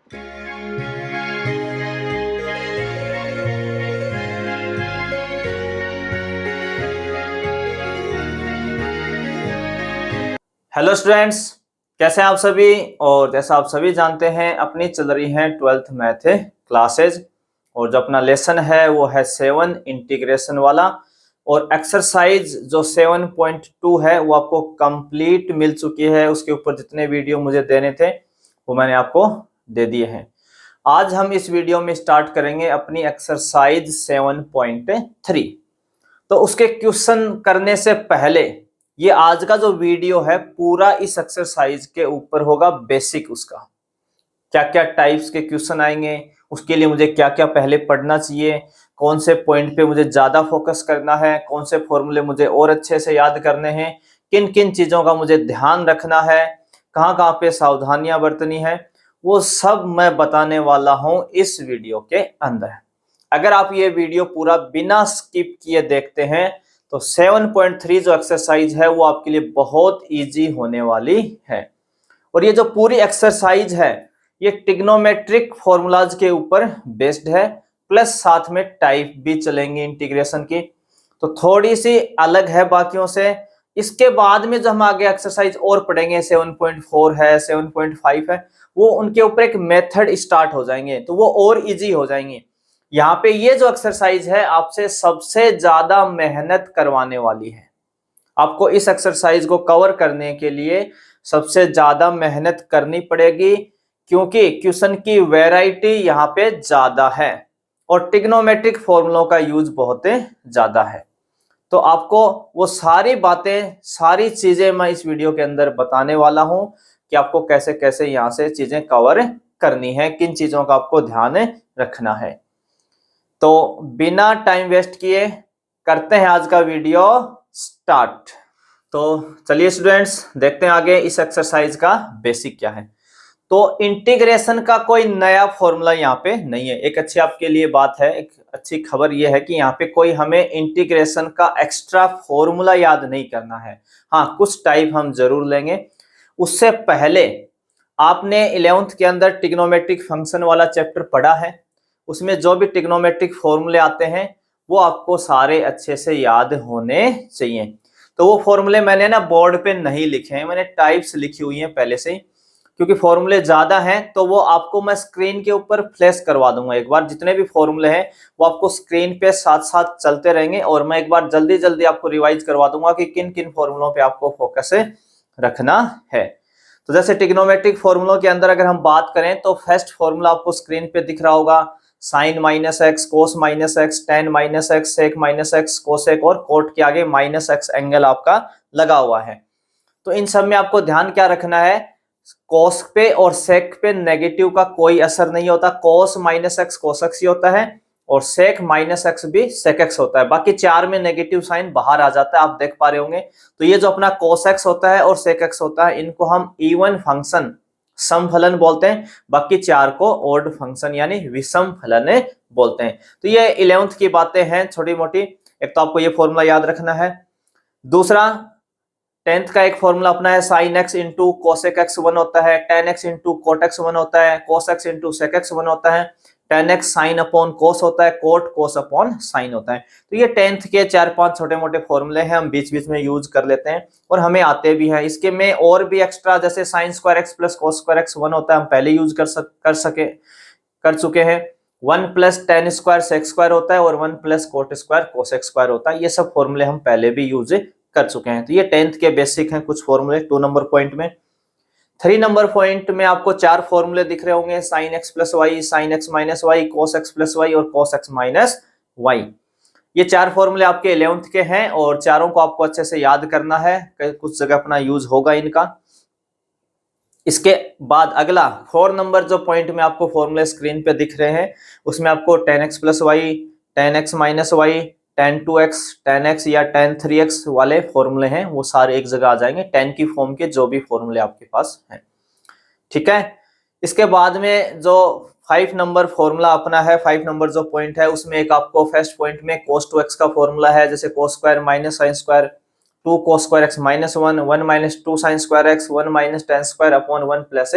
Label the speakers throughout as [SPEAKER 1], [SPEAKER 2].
[SPEAKER 1] Hello students, कैसे हैं आप सभी। और जैसा आप सभी जानते हैं, अपनी चल रही है 12th मैथ क्लासेज और जो अपना लेसन है वो है 7 इंटीग्रेशन वाला। और एक्सरसाइज जो 7.2 है वो आपको कंप्लीट मिल चुकी है। उसके ऊपर जितने वीडियो मुझे देने थे वो मैंने आपको दे दिए हैं। आज हम इस वीडियो में स्टार्ट करेंगे अपनी एक्सरसाइज 7.3। तो उसके क्वेश्चन करने से पहले ये आज का जो वीडियो है पूरा इस एक्सरसाइज के ऊपर होगा। बेसिक उसका क्या क्या टाइप्स के क्वेश्चन आएंगे, उसके लिए मुझे क्या क्या पहले पढ़ना चाहिए, कौन से पॉइंट पे मुझे ज्यादा फोकस करना है, कौन से फॉर्मूले मुझे और अच्छे से याद करने हैं, किन किन चीजों का मुझे ध्यान रखना है, कहाँ कहाँ पे सावधानियां बरतनी है, वो सब मैं बताने वाला हूं इस वीडियो के अंदर। अगर आप ये वीडियो पूरा बिना स्किप किए देखते हैं तो 7.3 जो एक्सरसाइज है वो आपके लिए बहुत इजी होने वाली है। और ये जो पूरी एक्सरसाइज है ये ट्रिग्नोमेट्रिक फॉर्मूलाज के ऊपर बेस्ड है, प्लस साथ में टाइप भी चलेंगे इंटीग्रेशन की, तो थोड़ी सी अलग है बाकियों से। इसके बाद में जो हम आगे एक्सरसाइज और पढ़ेंगे 7.4 है, 7.5 है, वो उनके ऊपर एक मेथड स्टार्ट हो जाएंगे तो वो और इजी हो जाएंगे। यहाँ पे ये जो एक्सरसाइज है आपसे सबसे ज्यादा मेहनत करवाने वाली है। आपको इस एक्सरसाइज को कवर करने के लिए सबसे ज्यादा मेहनत करनी पड़ेगी, क्योंकि क्वेश्चन की वैरायटी यहाँ पे ज्यादा है और ट्रिग्नोमेट्रिक फॉर्मूलों का यूज बहुत ज्यादा है। तो आपको वो सारी बातें, सारी चीजें मैं इस वीडियो के अंदर बताने वाला हूं कि आपको कैसे कैसे यहाँ से चीजें कवर करनी है, किन चीजों का आपको ध्यान रखना है। तो बिना टाइम वेस्ट किए करते हैं आज का वीडियो स्टार्ट। तो चलिए स्टूडेंट्स, देखते हैं आगे इस एक्सरसाइज का बेसिक क्या है। तो इंटीग्रेशन का कोई नया फॉर्मूला यहाँ पे नहीं है। एक अच्छी आपके लिए बात है, एक अच्छी खबर ये है कि यहाँ पे कोई हमें इंटीग्रेशन का एक्स्ट्रा फॉर्मूला याद नहीं करना है। हाँ, कुछ टाइप हम जरूर लेंगे। उससे पहले आपने 11th के अंदर ट्रिग्नोमेट्रिक फंक्शन वाला चैप्टर पढ़ा है, उसमें जो भी ट्रिग्नोमेट्रिक फॉर्मूले आते हैं वो आपको सारे अच्छे से याद होने चाहिए। तो वो फॉर्मूले मैंने ना बोर्ड पे नहीं लिखे हैं, मैंने टाइप्स लिखी हुई हैं पहले से ही, क्योंकि फॉर्मूले ज्यादा हैं तो वो आपको मैं स्क्रीन के ऊपर फ्लैश करवा दूंगा एक बार। जितने भी फॉर्मूले हैं वो आपको स्क्रीन पे साथ साथ चलते रहेंगे और मैं एक बार जल्दी जल्दी आपको रिवाइज करवा दूंगा कि किन किन फॉर्मूलों पे आपको फोकस रखना है। तो जैसे ट्रिग्नोमेट्रिक फॉर्मूलों के अंदर अगर हम बात करें तो फर्स्ट फॉर्मूला आपको स्क्रीन पे दिख रहा होगा, sine minus x, cos minus x, tan minus x, sec minus x, cosec और कोट के आगे माइनस एक्स एंगल आपका लगा हुआ है। तो इन सब में आपको ध्यान क्या रखना है, कोस पे और सेक पे नेगेटिव का कोई असर नहीं होता। Cos minus x cos x ही होता है और सेक माइनस एक्स भी सेक एक्स होता है। बाकी चार में नेगेटिव साइन बाहर आ जाता है, आप देख पा रहे होंगे। तो ये जो अपना कोस एक्स होता है और सेक एक्स होता है, इनको हम इवन फंक्शन सम फलन बोलते हैं, बाकी चार को ऑड फंक्शन यानी विषम फलन बोलते हैं। तो ये 11th की बातें हैं छोटी मोटी। एक तो आपको ये फॉर्मूला याद रखना है। दूसरा 10th का एक फॉर्मूला अपना है, sine x into cosec x 1 होता है, tan x into cot x 1 होता है, cos x into sec x 1 होता है, tan x sine upon cos होता है, कोट कोस अपॉन साइन होता है। तो ये 10th के 4-5 छोटे मोटे फॉर्मूले हैं, हम बीच बीच में यूज कर लेते हैं और हमें आते भी हैं। इसके में और भी एक्स्ट्रा जैसे sine square x plus cos square x 1 होता है, हम पहले यूज कर चुके हैं। 1 plus tan square sec square होता है और 1 plus cot square cosec square होता है। ये सब फॉर्मूले हम पहले भी यूज कर चुके हैं। तो ये 10th के बेसिक हैं कुछ फॉर्मूले 2 नंबर पॉइंट में। 3 नंबर पॉइंट में आपको 4 फॉर्मूले दिख रहे होंगे, sine x plus y, sine x minus y, cos x plus y और कोस एक्स माइनस वाई। ये 4 फॉर्मूले आपके 11th के हैं और चारों को आपको अच्छे से याद करना है, कुछ जगह अपना यूज होगा इनका। इसके बाद अगला 4 नंबर जो पॉइंट में आपको फॉर्मूले स्क्रीन पे दिख रहे हैं, उसमें आपको tan x plus y, tan x minus y, tan two x, tan x या टेन थ्री एक्स वाले फॉर्मूले हैं, वो सारे एक जगह आ जाएंगे। टेन की फॉर्म के जो भी फॉर्मूले आपके पास हैं, ठीक है। इसके बाद में जो 5 नंबर फॉर्मूला अपना है, 5 नंबर जो पॉइंट है उसमें एक आपको फर्स्ट पॉइंट में cos 2x का फॉर्मूला है, जैसे cos square minus sine square 2 cos square x minus 1, 1 minus 2 sin square x, 1 minus tan square upon 1 plus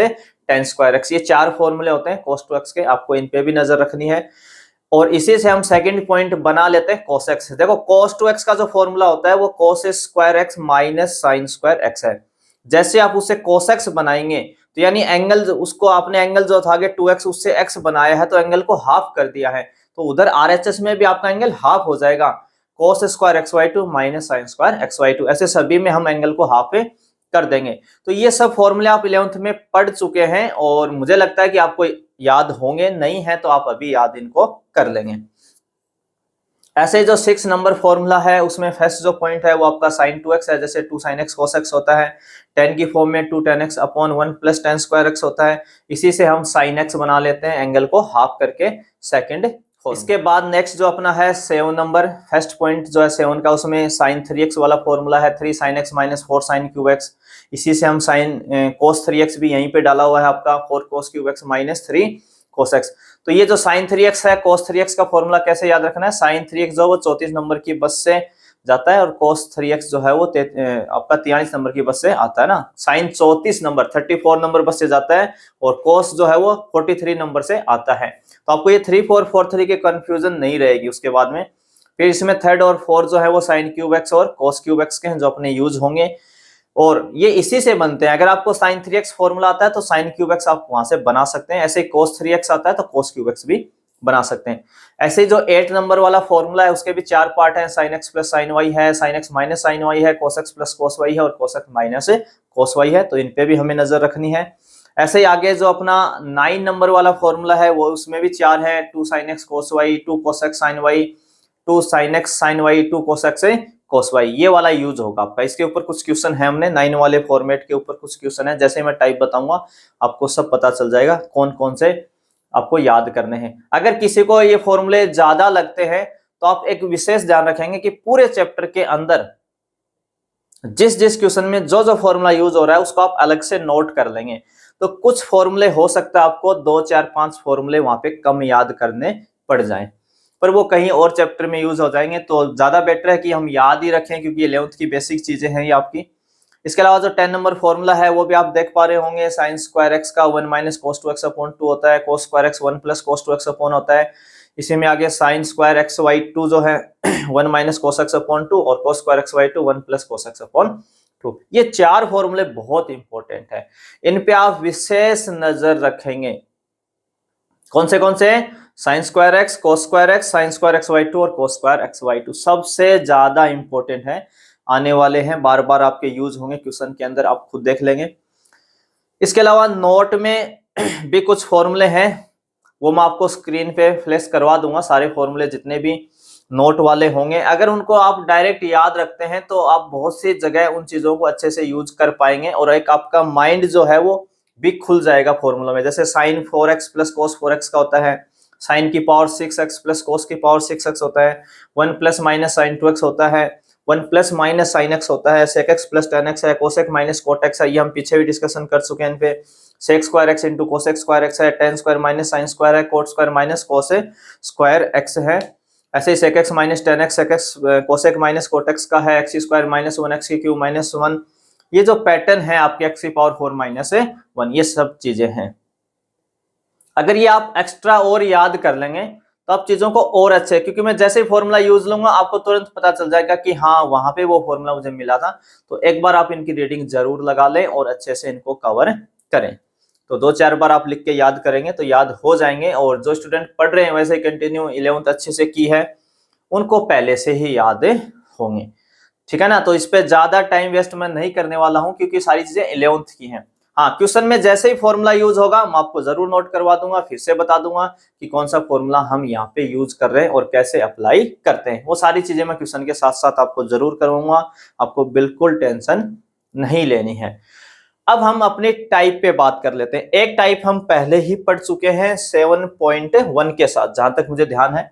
[SPEAKER 1] tan square x। ये 4 फॉर्मूले होते हैं cos 2x के, आपको इन पे भी नजर रखनी है। और इसी से हम सेकंड पॉइंट बना लेते हैं cos x। देखो cos 2x का जो फॉर्मूला होता है वो cos square x minus sin square x है। जैसे आप उसे cos x बनाएंगे तो यानी एंगल, उसको आपने एंगल जो था 2x उससे x बनाया है तो एंगल को हाफ कर दिया है, तो उधर RHS में भी आपका एंगल हाफ हो जाएगा। cos square xy2 minus sin square xy2, ऐसे सभी में हम एंगल को हाफ कर देंगे। तो ये सब फॉर्मूले आप 11th में पढ़ चुके हैं और मुझे लगता है कि आपको याद होंगे, नहीं है तो आप अभी याद इनको कर लेंगे। ऐसे जो 6 नंबर फॉर्मूला है उसमें फर्स्ट जो पॉइंट है वो आपका sin 2x है, जैसे 2 sin x cos x होता है। tan की फॉर्म में 2 tan x upon 1 plus tan square x होता है। इसी से हम sin x बना लेते हैं एंगल को हाफ करके सेकंड। इसके बाद नेक्स्ट जो अपना है 7 नंबर, फर्स्ट पॉइंट जो है 7 का, उसमें sin 3x वाला फॉर्मूला है 3 sin x minus 4 sin cube x। इसी से हम sin cos 3x भी यहीं पे डाला हुआ है आपका 4 cos cube x minus 3 cos x। तो ये जो sin 3x है cos 3x का फॉर्मूला कैसे याद रखना है, sin 3x जो वो 34 नंबर की बस से जाता है और cos 3x जो है वो आपका 43 नंबर की बस से आता है ना। sin 34 नंबर 34 नंबर बस से जाता है और cos जो है वो 43 नंबर से आता है। तो आपको ये 3 4 4 3 के कंफ्यूजन नहीं रहेगी उसके बाद में। फिर इसमें थर्ड और फोर्थ जो है वो sin क्यूब x और cos क्यूब x के हैं जो अपने यूज होंगे और ये इसी से बनते हैं। अगर आपको sin 3x फॉर्मूला आता है तो sin क्यूब x आप वहां से बना सकते हैं, ऐसे cos 3x आता है तो cos क्यूब x भी बना सकते हैं। ऐसे जो 8 नंबर वाला फॉर्मूला है उसके भी 4 पार्ट हैं, sin x plus sin y है, sin x minus sin y है, cos x plus cos y है और cos x minus cos y है, तो इन पे भी हमें नजर रखनी है। ऐसे ही आगे जो अपना 9 नंबर वाला फॉर्मूला है वो उसमें भी 4 है, 2 sin x cos y, 2 cos x sin y, 2 sin x sin y, 2 cos x cos y, ये वाला यूज होगा आपका। इसके ऊपर कुछ क्वेश्चन है, हमने 9 वाले फॉर्मेट के ऊपर कुछ क्वेश्चन है, जैसे मैं टाइप बताऊंगा आपको सब पता चल जाएगा कौन कौन से आपको याद करने हैं। अगर किसी को ये फॉर्मूले ज्यादा लगते हैं तो आप एक विशेष ध्यान रखेंगे कि पूरे चैप्टर के अंदर जिस जिस क्वेश्चन में जो जो फॉर्मूला यूज हो रहा है उसको आप अलग से नोट कर लेंगे। तो कुछ फॉर्मूले हो सकता है आपको 2 4 5 फॉर्मूले वहां पे कम याद करने पड़ जाएं, पर वो कहीं और चैप्टर में यूज हो जाएंगे, तो ज्यादा बेटर है कि हम याद ही रखें क्योंकि 11th की बेसिक चीजें हैं ये आपकी। इसके अलावा जो 10 नंबर फॉर्मूला है वो भी आप देख पा रहे होंगे, sin स्क्वायर x का 1 माइनस cos 2x अपॉन 2 होता है, cos square x 1 plus cos 2x upon होता है। इसी में आगे sin स्क्वायर x y2 जो है 1 माइनस cos x अपॉन 2 और cos square x y2 1 plus cos x upon 2। ये 4 फॉर्मूले बहुत इंपॉर्टेंट है, इन पे आप विशेष नजर रखेंगे। कौन से sin square x, cos square x, sin square x y2 और cos स्क्वायर x y2 सबसे ज्यादा इंपॉर्टेंट है, आने वाले हैं, बार बार आपके यूज होंगे क्वेश्चन के अंदर, आप खुद देख लेंगे। इसके अलावा नोट में भी कुछ फॉर्मूले हैं, वो मैं आपको स्क्रीन पे फ्लैश करवा दूंगा, सारे फॉर्मूले जितने भी नोट वाले होंगे। अगर उनको आप डायरेक्ट याद रखते हैं तो आप बहुत सी जगह उन चीजों को अच्छे से यूज कर पाएंगे और एक आपका माइंड जो है वो भी खुल जाएगा फॉर्मूला में। जैसे sin 4x plus cos 4x का होता है, sin की पावर 6x प्लस cos की पावर 6x होता है, 1 प्लस माइनस sin 2x होता है, 1 प्लस माइनस sin x होता है, sec x plus tan x है, cos x minus cot x है, ये हम पीछे भी डिस्कशन कर चुके हैं इन पे। sec square x into cos x square x है, tan square minus sin square है, cot square minus cos square x है। ऐसे ही sec x minus tan x, sec x cos x minus cot x का है, x square minus 1x की cube minus 1। ये जो pattern है आपके x की पावर 4 माइनस 1, ये सब चीजें हैं। अगर ये आप एक्स्ट्रा और याद कर लेंगे तो आप चीजों को और अच्छे, क्योंकि मैं जैसे ही फॉर्मूला यूज लूंगा आपको तुरंत पता चल जाएगा कि हाँ वहां पे वो फॉर्मूला मुझे मिला था। तो एक बार आप इनकी रीडिंग जरूर लगा लें और अच्छे से इनको कवर करें। तो 2 4 बार आप लिख के याद करेंगे तो याद हो जाएंगे। और जो स्टूडेंट पढ़ रहे हैं वैसे कंटिन्यू 11th अच्छे से की है उनको पहले से ही याद होंगे, ठीक है ना। तो इस पे ज्यादा टाइम वेस्ट मैं नहीं करने वाला हूं क्योंकि सारी चीजें 11th की हैं। हाँ, क्वेश्चन में जैसे ही फॉर्मूला यूज होगा मैं आपको जरूर नोट करवा दूंगा, फिर से बता दूंगा कि कौन सा फॉर्मूला हम यहाँ पे यूज कर रहे हैं और कैसे अप्लाई करते हैं। वो सारी चीजें मैं क्वेश्चन के साथ साथ आपको जरूर करवाऊंगा, आपको बिल्कुल टेंशन नहीं लेनी है। अब हम अपनी टाइप पे बात कर लेते हैं। एक टाइप हम पहले ही पढ़ चुके हैं 7.1 के साथ, जहां तक मुझे ध्यान है।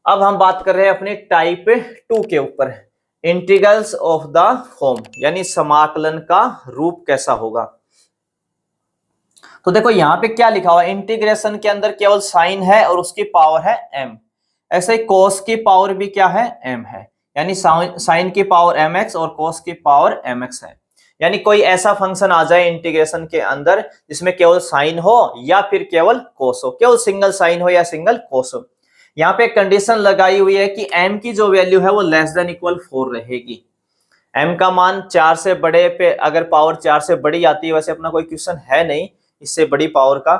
[SPEAKER 1] अब हम बात कर रहे हैं अपने टाइप 2 के ऊपर, इंटीग्रल्स ऑफ द फॉर्म, यानी समाकलन का रूप कैसा होगा। तो देखो यहां पे क्या लिखा हुआ है, इंटीग्रेशन के अंदर केवल साइन है और उसकी पावर है m। ऐसे ही cos की पावर भी क्या है m है, यानी साइन की पावर mx और cos की पावर mx है। यानी कोई ऐसा फंक्शन आ जाए इंटीग्रेशन के अंदर जिसमें केवल साइन हो या फिर केवल कोस हो, केवल सिंगल साइन हो या सिंगल कोस हो। यहाँ पे कंडीशन लगाई हुई है कि m की जो वैल्यू है वो लेस देन इक्वल 4 रहेगी। m का मान 4 से बड़े पे अगर पावर 4 से बड़ी आती है, वैसे अपना कोई क्वेश्चन है नहीं इससे बड़ी पावर का,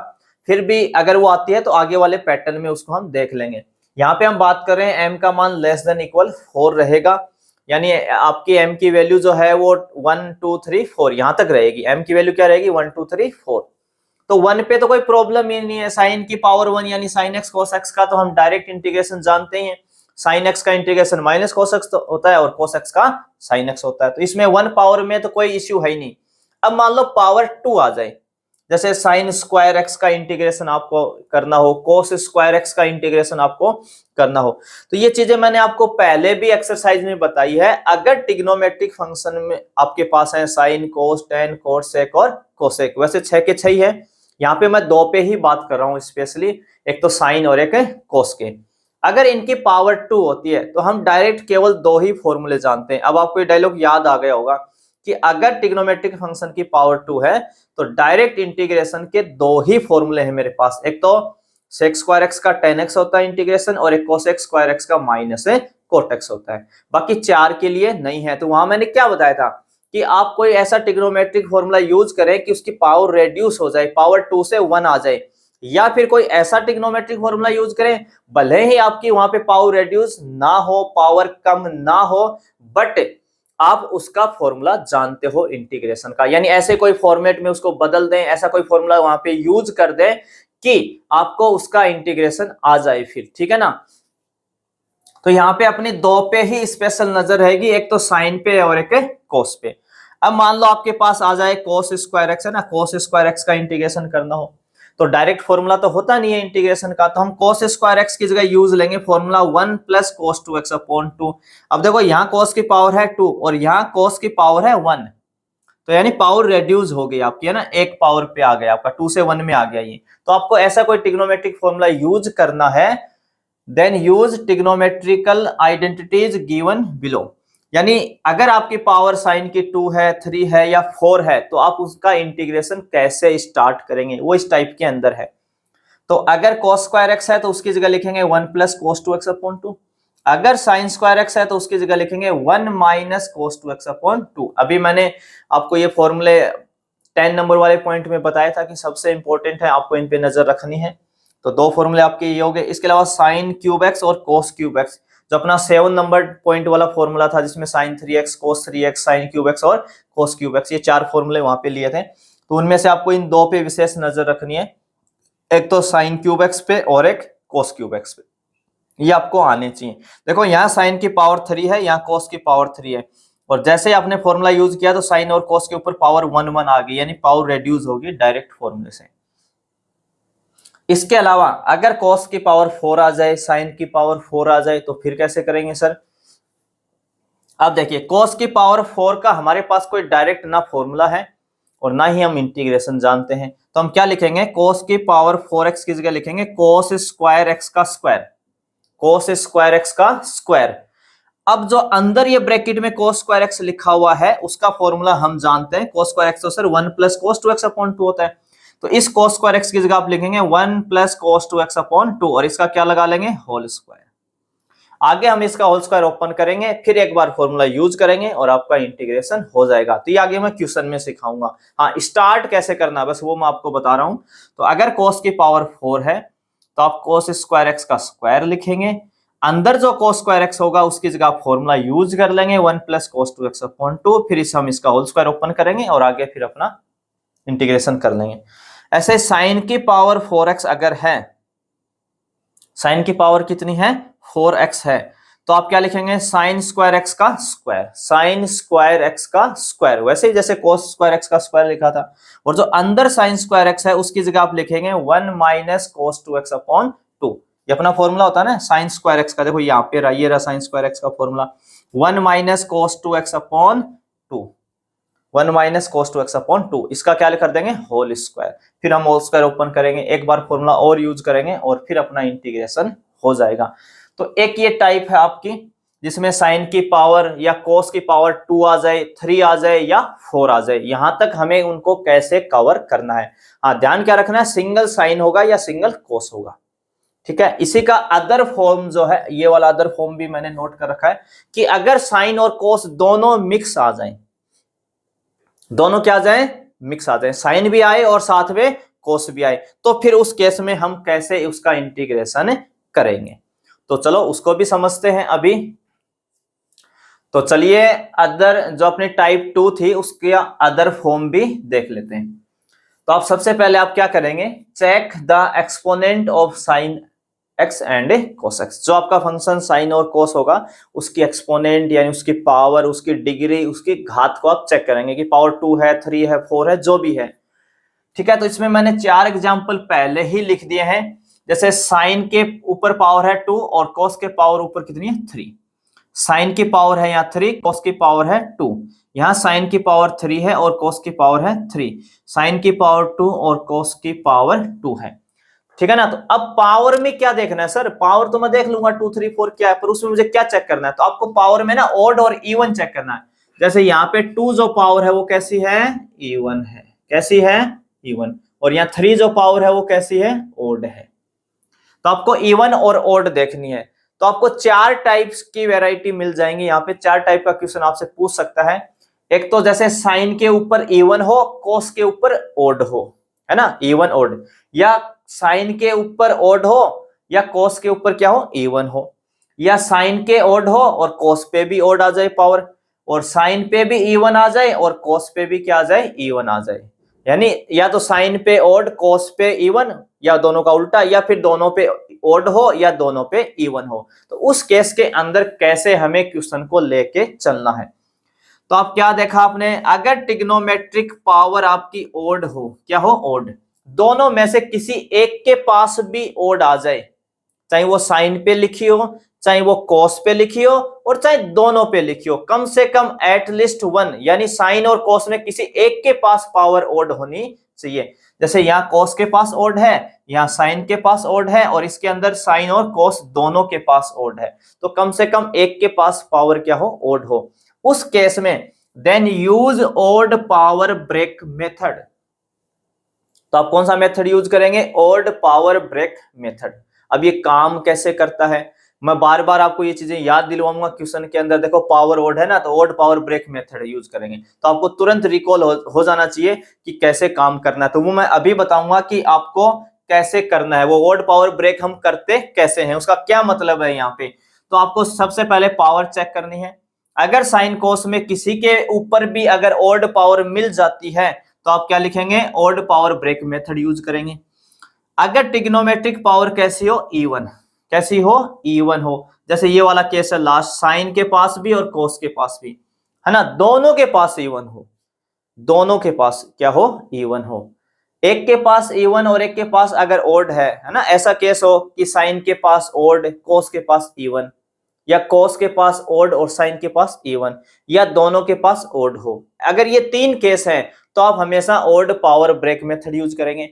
[SPEAKER 1] फिर भी अगर वो आती है तो आगे वाले पैटर्न में उसको हम देख लेंगे। यहाँ पे हम बात कर रहे हैं m का मान लेस देन इक्वल 4 रहेगा, यानी आपकी m की वैल्यू जो है वो 1 2 3 4 यहां तक रहेगी। m की वैल्यू क्या रहेगी 1 2 3 4। तो 1 पे तो कोई प्रॉब्लम ही नहीं है, साइन की पावर 1 यानी साइन एक्स कोस एक्स का तो हम डायरेक्ट इंटीग्रेशन जानते हैं। साइन एक्स का इंटीग्रेशन माइनस कोस एक्स तो होता है और कोस एक्स का साइन एक्स होता है, तो इसमें 1 पावर में तो कोई इश्यू है ही नहीं। अब मान लो पावर 2 आ जाए, जैसे साइन स्क्वायर एक्स का इंटीग्रेशन आपको करना हो, कोस स्क्वायर एक्स का इंटीग्रेशन आपको करना हो, तो ये चीजें मैंने आपको पहले भी एक्सरसाइज में बताई है। अगर ट्रिग्नोमेट्रिक फंक्शन में आपके पास है साइन कोस टेन कोसेक और कोसेक, वैसे 6 के 6 ही है, यहाँ पे मैं 2 पे ही बात कर रहा हूँ स्पेशली, एक तो साइन और एक कोस के। अगर इनकी पावर 2 होती है तो हम डायरेक्ट केवल 2 ही फॉर्मूले जानते हैं। अब आपको ये डायलॉग याद आ गया होगा कि अगर ट्रिग्नोमेट्रिक फंक्शन की पावर 2 है तो डायरेक्ट इंटीग्रेशन के 2 ही फॉर्मूले हैं मेरे पास, एक तो सेक स्क्वायर एक्स का टेन एक्स होता है इंटीग्रेशन और एक कोसेक स्क्वायर एक्स का माइनस कोट एक्स होता है, बाकी 4 के लिए नहीं है। तो वहां मैंने क्या बताया था कि आप कोई ऐसा ट्रिग्नोमेट्रिक फॉर्मूला यूज करें कि उसकी पावर रेड्यूस हो जाए, पावर 2 से 1 आ जाए, या फिर कोई ऐसा ट्रिग्नोमेट्रिक फॉर्मूला यूज करें भले ही आपकी वहां पे पावर रेड्यूस ना हो, पावर कम ना हो, बट आप उसका फॉर्मूला जानते हो इंटीग्रेशन का। यानी ऐसे कोई फॉर्मेट में उसको बदल दें, ऐसा कोई फॉर्मूला वहां पे यूज कर दें कि आपको उसका इंटीग्रेशन आ जाए फिर, ठीक है ना। तो यहाँ पे अपनी 2 पे ही स्पेशल नजर रहेगी, एक तो साइन पे और एक कोस पे। अब मान लो आपके पास आ जाए कोस स्क्वायर एक्स है ना, कोस स्क्वायर एक्स का इंटीग्रेशन करना हो तो डायरेक्ट फॉर्मूला तो होता नहीं है इंटीग्रेशन का, तो हम कोस स्क्वायर एक्स की जगह यूज लेंगे formula 1 plus cos 2x upon 2। अब देखो यहाँ कोस की पावर है 2 और यहाँ कोस की पावर है 1, तो यानी पावर रेड्यूस हो गई आपकी, है ना, एक पावर पे आ गया आपका, 2 से 1 में आ गया ये। तो आपको ऐसा कोई ट्रिग्नोमेट्रिक फॉर्मूला यूज करना है, then use trigonometrical identities given below. यानी अगर आपकी पावर साइन की 2 है 3 है या 4 है तो आप उसका इंटीग्रेशन कैसे स्टार्ट करेंगे, वो इस टाइप के अंदर है। तो अगर cos स्क्वायर एक्स है तो उसकी जगह लिखेंगे 1 प्लस कोस 2x अपॉन 2। अगर साइन स्क्वायर एक्स है तो उसकी जगह लिखेंगे 1 माइनस कोस 2x अपॉन 2। अभी मैंने आपको ये फॉर्मूले 10 नंबर वाले पॉइंट में बताया था कि सबसे इंपॉर्टेंट है, आपको इन पे नजर रखनी है। तो 2 फॉर्मूले आपके ये हो गए। इसके अलावा साइन क्यूब एक्स और कोस क्यूब एक्स, जो अपना 7 नंबर पॉइंट वाला फॉर्मूला था जिसमें साइन 3x कोस 3x साइन क्यूब एक्स और कोस क्यूब एक्स, ये 4 फॉर्मूले वहां पे लिए थे। तो उनमें से आपको इन 2 पे विशेष नजर रखनी है, एक तो साइन क्यूब एक्स पे और एक कोस क्यूब एक्स पे, ये आपको आने चाहिए। देखो यहाँ साइन की पावर 3 है, यहाँ कोस की पावर 3 है, और जैसे आपने फॉर्मूला यूज किया तो साइन और कोस के ऊपर पावर 1 1 आ गई, यानी पावर रेड्यूस होगी डायरेक्ट फॉर्मूले से। इसके अलावा अगर cos की पावर 4 आ जाए, साइन की पावर 4 आ जाए, तो फिर कैसे करेंगे सर। अब देखिए cos की पावर 4 का हमारे पास कोई डायरेक्ट ना फॉर्मूला है और ना ही हम इंटीग्रेशन जानते हैं, तो हम क्या लिखेंगे, cos की पावर 4x की जगह लिखेंगे cos स्क्वायर एक्स का स्क्वायर, cos स्क्वायर एक्स का स्क्वायर। अब जो अंदर ये ब्रैकेट में cos स्क्वायर एक्स लिखा हुआ है उसका फॉर्मूला हम जानते हैं, cos स्क्वायर एक्स तो sir 1 plus cos 2x upon 2 होता है, तो इस cos स्क्वायर एक्स की जगह आप लिखेंगे 1 प्लस cos 2x अपॉन 2 और इसका क्या लगा लेंगे, होल स्क्वायर। आगे हम इसका होल स्क्वायर ओपन करेंगे, फिर एक बार फॉर्मूला यूज करेंगे और आपका इंटीग्रेशन हो जाएगा। तो ये आगे मैं क्वेश्चन में सिखाऊंगा। हाँ, स्टार्ट कैसे करना है बस वो मैं आपको बता रहा हूं। तो अगर cos की पावर 4 है तो आप cos स्क्वायर एक्स का स्क्वायर लिखेंगे, अंदर जो cos स्क्वायर एक्स होगा उसकी जगह आप फॉर्मूला यूज कर लेंगे 1 प्लस cos 2x अपॉन 2, फिर हम इसका होल स्क्वायर ओपन करेंगे और आगे फिर अपना इंटीग्रेशन कर लेंगे। ऐसे साइन की पावर 4x अगर है, साइन की पावर कितनी है 4x है, तो आप क्या लिखेंगे, साइन स्क्वायर एक्स का स्क्वायर, साइन स्क्वायर एक्स का स्क्वायर, वैसे ही जैसे cos स्क्वायर एक्स का स्क्वायर लिखा था। और जो अंदर साइन स्क्वायर एक्स है उसकी जगह आप लिखेंगे 1 माइनस cos 2x अपॉन 2। ये अपना फॉर्मूला होता है ना साइन स्क्वायर एक्स का, देखो यहाँ पे रहा, ये रहा साइन स्क्वायर एक्स का formula 1 minus cos 2x upon 2, 1 minus cos 2x upon 2, इसका क्या कर देंगे, होल स्क्वायर। फिर हम होल स्क्वायर ओपन करेंगे, एक बार फॉर्मूला और यूज करेंगे और फिर अपना इंटीग्रेशन हो जाएगा। तो एक ये टाइप है आपकी जिसमें साइन की पावर या कोस की पावर 2 आ जाए, 3 आ जाए या 4 आ जाए, यहां तक हमें उनको कैसे कवर करना है। हाँ, ध्यान क्या रखना है, सिंगल साइन होगा या सिंगल कोस होगा, ठीक है। इसी का अदर फॉर्म जो है, ये वाला अदर फॉर्म भी मैंने नोट कर रखा है कि अगर साइन और कोस दोनों मिक्स आ जाएं, दोनों क्या आ जाए, मिक्स आ जाए, साइन भी आए और साथ में कोस भी आए, तो फिर उस केस में हम कैसे उसका इंटीग्रेशन करेंगे। तो चलो उसको भी समझते हैं अभी। तो चलिए अदर जो अपनी टाइप 2 थी उसके अदर फॉर्म भी देख लेते हैं। तो आप सबसे पहले आप क्या करेंगे, check the exponent of sine x and cos x. जो आपका फंक्शन साइन और कोस होगा उसकी एक्सपोनेंट यानी उसकी पावर, उसकी डिग्री, उसकी घात को आप चेक करेंगे कि पावर 2 है, 3 है, 4 है, जो भी है, ठीक है। तो इसमें मैंने 4 एग्जाम्पल पहले ही लिख दिए हैं। जैसे साइन के ऊपर पावर है 2 और कोस के पावर ऊपर कितनी है, 3। साइन की पावर है यहाँ 3, कोस की पावर है 2। यहाँ साइन की पावर 3 है और कोस की पावर है 3। साइन की पावर 2 और कोस की पावर 2 है, ठीक है ना। तो अब पावर में क्या देखना है सर, पावर तो मैं देख लूंगा 2 3 4 क्या है, पर उसमें मुझे क्या चेक करना है, तो आपको पावर में ना ऑड और इवन चेक करना है। जैसे यहाँ पे 2 जो पावर है वो कैसी है, इवन है, कैसी है, इवन। और यहाँ 3 जो पावर है वो कैसी है, ऑड है। तो आपको इवन और ऑड देखनी है। तो आपको 4 टाइप्स की वैरायटी मिल जाएंगी यहाँ पे। 4 टाइप का क्वेश्चन आपसे पूछ सकता है। एक तो जैसे साइन के ऊपर इवन हो, कोस के ऊपर ऑड हो, है ना, इवन ऑड, या साइन के ऊपर ऑड हो या कोस के ऊपर क्या हो, इवन हो, या साइन के ऑड हो और कोस पे भी ऑड आ जाए पावर, और साइन पे भी इवन आ जाए और कोस पे भी क्या आ जाए, इवन आ जाए। यानी या तो साइन पे ऑड, कोस पे इवन, या दोनों का उल्टा, या फिर दोनों पे ऑड हो या दोनों पे इवन हो। तो उस केस के अंदर कैसे हमें क्वेश्चन को लेके चलना है। तो आप क्या देखा आपने, अगर ट्रिग्नोमेट्रिक पावर आपकी ऑड हो, क्या हो, ऑड, दोनों में से किसी एक के पास भी ऑड आ जाए, चाहे वो साइन पे लिखी हो, चाहे वो कोस पे लिखी हो, और चाहे दोनों पे लिखी हो, कम से कम एटलीस्ट 1, यानी साइन और कोस में किसी एक के पास पावर ऑड होनी चाहिए। जैसे यहाँ कोस के पास ऑड है, यहाँ साइन के पास ऑड है, और इसके अंदर साइन और कोस दोनों के पास ऑड है, तो कम से कम एक के पास पावर क्या हो, ऑड हो। उस केस में then use odd power break method. तो आप कौन सा मेथड यूज करेंगे, ऑड पावर ब्रेक मेथड। अब ये काम कैसे करता है, मैं बार बार आपको ये चीजें याद दिलवाऊंगा क्वेश्चन के अंदर। देखो पावर ऑड है ना, तो odd power break method use करेंगे, तो आपको तुरंत रिकॉल हो जाना चाहिए कि कैसे काम करना है। तो वो मैं अभी बताऊंगा कि आपको कैसे करना है। वो ऑड पावर ब्रेक हम करते कैसे हैं, उसका क्या मतलब है यहाँ पे। तो आपको सबसे पहले पावर चेक करनी है। अगर साइन कोस में किसी के ऊपर भी अगर ऑड पावर मिल जाती है तो आप क्या लिखेंगे, odd power break method use करेंगे। अगर ट्रिग्नोमेट्रिक पावर कैसी हो, इवन, कैसी हो, इवन हो, जैसे ये वाला केस है लास्ट, साइन के पास भी और कोस के पास भी, है ना, दोनों के पास इवन हो, दोनों के पास क्या हो, इवन हो। एक के पास इवन और एक के पास अगर ऑड है ना, ऐसा केस हो कि साइन के पास ऑड, कोस के पास इवन, या कोस के पास ऑड और साइन के पास इवन, या दोनों के पास ऑड हो। अगर ये 3 केस हैं तो आप हमेशा odd power break method use करेंगे।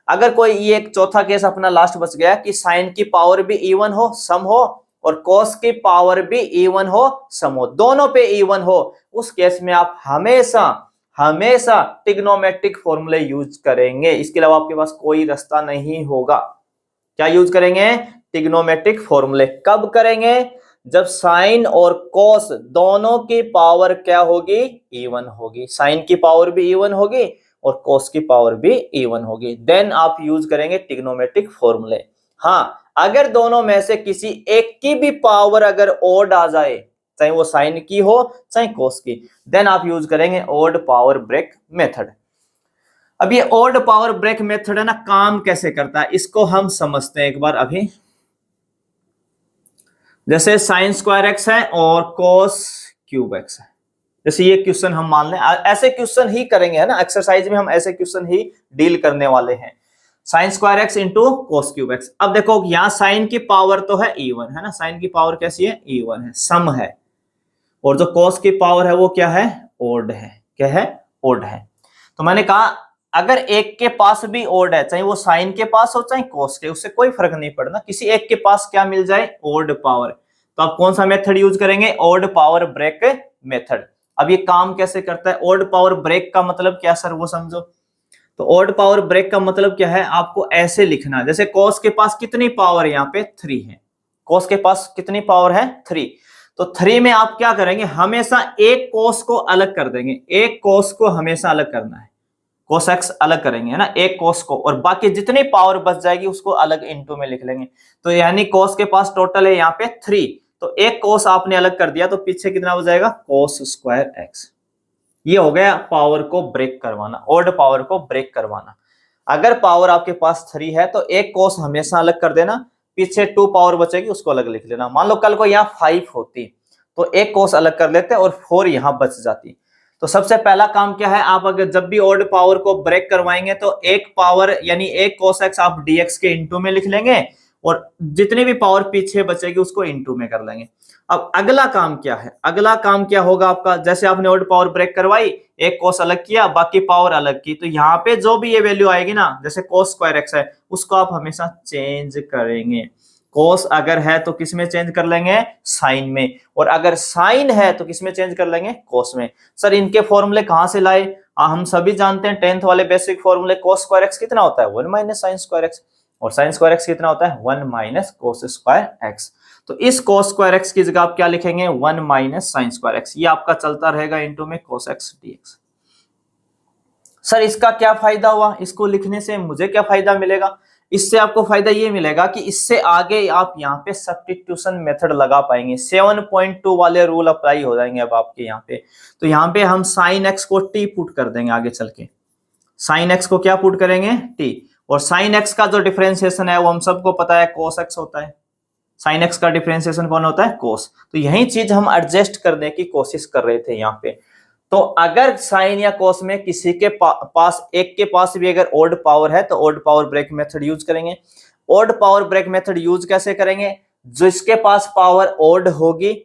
[SPEAKER 1] अगर कोई ये एक चौथा केस अपना लास्ट बच गया कि साइन की पावर भी इवन हो, सम हो, और कोस की पावर भी इवन हो, सम हो, दोनों पे इवन हो, उस केस में आप हमेशा हमेशा ट्रिग्नोमेट्रिक फॉर्मूले यूज करेंगे। इसके अलावा आपके पास कोई रास्ता नहीं होगा। क्या यूज करेंगे, ट्रिग्नोमेट्रिक फॉर्मूले। कब करेंगे, जब साइन और कोस दोनों की पावर क्या होगी, इवन होगी। साइन की पावर भी इवन होगी और कोस की पावर भी इवन होगी, देन आप यूज करेंगे ट्रिग्नोमेट्रिक फॉर्मूले। हाँ, अगर दोनों में से किसी एक की भी पावर अगर ऑड आ जाए, चाहे वो साइन की हो चाहे कोस की, देन आप यूज करेंगे ऑड पावर ब्रेक मेथड। अब ये ऑड पावर ब्रेक मेथड है ना, काम कैसे करता है इसको हम समझते हैं एक बार अभी। जैसे साइन स्क्वायर एक्स है और कोस क्यूब एक्स है, जैसे ये क्वेश्चन हम मान लें, ऐसे क्वेश्चन ही करेंगे, है ना, एक्सरसाइज में हम ऐसे क्वेश्चन ही डील करने वाले हैं। Sine square x into cos cube x. अब देखो यहाँ साइन की पावर तो है इवन, है ना, साइन की पावर कैसी है, इवन है, सम है, और जो कोस की पावर है वो क्या है, ओड है। क्या है, ओड है। तो मैंने कहा अगर एक के पास भी ओड है, चाहे वो साइन के पास हो चाहे कोस के, उससे कोई फर्क नहीं पड़ना, किसी एक के पास क्या मिल जाए, ओड पावर, तो आप कौन सा मेथड यूज करेंगे? Odd power break method. अब ये काम कैसे करता है? ऑड पावर ब्रेक का मतलब क्या सर, वो समझो। तो ऑड पावर ब्रेक का मतलब क्या है, आपको ऐसे लिखना है, जैसे कॉस के पास कितनी पावर है, यहाँ पे 3 है। कॉस के पास कितनी पावर है? 3। तो 3 में आप क्या करेंगे, हमेशा एक कॉस को अलग कर देंगे, एक कॉस को हमेशा अलग करना है, cos x अलग करेंगे, है ना, एक cos को, और बाकी जितनी पावर बच जाएगी उसको अलग इनटू में लिख लेंगे। तो यानी cos के पास टोटल है यहाँ पे 3, तो एक cos आपने अलग कर दिया तो पीछे कितना हो जाएगा? cos square x। ये हो गया पावर को ब्रेक करवाना, ऑड पावर को ब्रेक करवाना। अगर पावर आपके पास 3 है तो एक cos हमेशा अलग कर देना, पीछे 2 पावर बचेगी उसको अलग लिख लेना। मान लो कल को यहाँ 5 होती तो एक cos अलग कर लेते और 4 यहाँ बच जाती। तो सबसे पहला काम क्या है, आप अगर जब भी ऑड पावर को ब्रेक करवाएंगे तो एक पावर यानी एक cos x आप dx के इनटू में लिख लेंगे और जितनी भी पावर पीछे बचेगी उसको इनटू में कर लेंगे। अब अगला काम क्या है? अगला काम क्या होगा आपका, जैसे आपने ऑड पावर ब्रेक करवाई, एक cos अलग किया, बाकी पावर अलग की, तो यहाँ पे जो भी ये वैल्यू आएगी ना, जैसे cos स्क्वायर x है, उसको आप हमेशा चेंज करेंगे। cos अगर है तो किस में चेंज कर लेंगे? साइन में। और अगर साइन है तो किस में चेंज कर लेंगे? cos में। सर इनके फॉर्मूले कहां से लाए? हम सभी जानते हैं 10th वाले बेसिक फॉर्मूले, cos स्क्वायर x कितना होता है? 1 माइनस साइन स्क्वायर x, और साइन स्क्वायर x कितना होता है? 1 माइनस cos स्क्वायर x। तो इस cos स्क्वायर x की जगह आप क्या लिखेंगे? 1 माइनस साइन स्क्वायर x। ये आपका चलता रहेगा इनटू में cos x dx। सर इसका क्या फायदा हुआ? इसको लिखने से मुझे क्या फायदा मिलेगा? इससे आपको फायदा ये मिलेगा कि इससे आगे आप यहाँ पे सब्स्टिट्यूशन मेथड लगा पाएंगे, 7.2 वाले रूल अप्लाई हो जाएंगे अब आपके यहाँ पे। तो यहाँ पे हम साइन एक्स को टी पुट कर देंगे आगे चल के, साइन एक्स को क्या पुट करेंगे? टी। और साइन एक्स का जो डिफरेंशिएशन है वो हम सबको पता है cos x होता है। साइन एक्स का डिफरेंशिएशन कौन होता है? cos। तो यही चीज हम एडजस्ट करने की कोशिश कर रहे थे यहाँ पे। तो अगर साइन या cos में किसी के पास, एक के पास भी अगर ऑड पावर है तो odd power break method use करेंगे। Odd power break method use कैसे करेंगे? जिसके पास पावर ऑड होगी